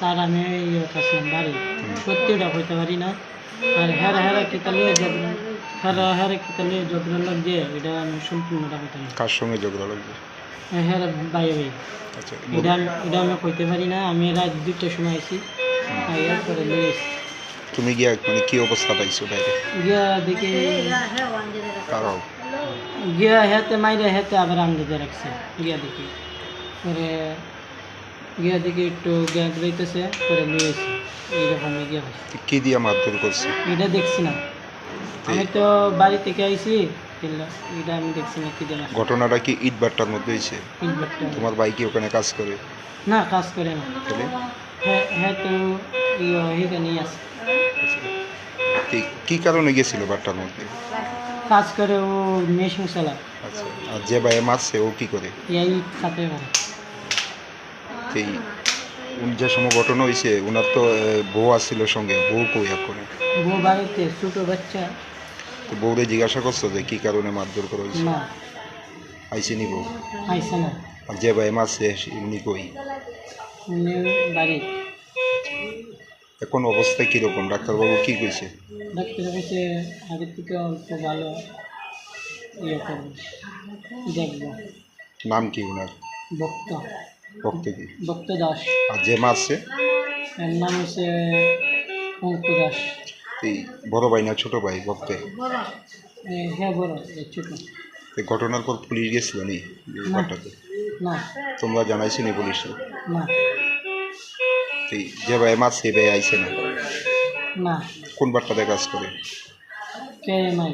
Sir আমি ইয়ে আসলাম বাড়ি সত্যিটা হইতে পারি না আর হ্যাঁ হ্যাঁ কিতালে হ্যাঁ কিতালে যত্ন লাগছে এটা আমি সম্পূর্ণটা হইতে পারি কার সঙ্গে ঝগড়া লাগবে? হ্যাঁ ভাই ভাই আচ্ছা এটা আমি কইতে পারি না আমি রাত 2টার সময় আইছি এরপরে নিয়ে এসছি তুমি গিয়া মানে কি অবস্থা পাইছো বাইরে? গিয়া দেখি কারো গিয়া হেতে মাইরে হেতে আবার আন্দাজে রাখছে গিয়া দেখি পরে গিয়া দেখি একটু গ্যাস রইতেছে পরে নিয়ে এসছি এইরকম গিয়া হয়েছে কি দিয়া মারধর করছে? এটা দেখছি না আমি তো বাড়ি থেকে আইছি এটা আমি দেখছি না কি জানা ঘটনাটা কি ইট ভাট্টার মধ্যে হয়েছে? ইনভার্টার তোমার ভাই কি ওখানে কাজ করে? না কাজ করে না তাহলে হ্যাঁ হ্যাঁ তো এখানে আছে কি কারণে গেছিল ভাট্টার মধ্যে? কাজ করে ও মেশিন চালা আচ্ছা আর যে ভাই মারছে ও কি করে? এই খাতে পারে এই যে সময় ঘটনা হয়েছে ওনার তো বউ আসছিল সঙ্গে, বউ কই এখন? বউ বাড়িতে ছোট বাচ্চা তো বউরে জিজ্ঞাসা করছো যে কি কারণে মারধর করা হয়েছে? না আইসেনি বউ? আইসে না আর যে ভাই মারছে এমনি কই? উনি বাড়ি এখন অবস্থা কীরকম? ডাক্তারবাবু কি কইছে? ডাক্তার কাছে আগের থেকে অল্প ভালো ইয়ে করবো দেখবো নাম কি ওনার? ভক্ত ভক্ত কি? ভক্ত দাস আর যে মারছে? এর নাম হচ্ছে অঙ্কু দাস এই বড় ভাই না ছোট ভাই ভক্তে? হ্যাঁ বড় ছোট এই ঘটনার পর পুলিশ গেছিল নি বাট্টাতে? না তোমরা জানাইছি নি পুলিশে? না এই যে ভাই মারছে এই ভাই আইছে না? না কোন বাট্টাতে কাজ করে? কে নাই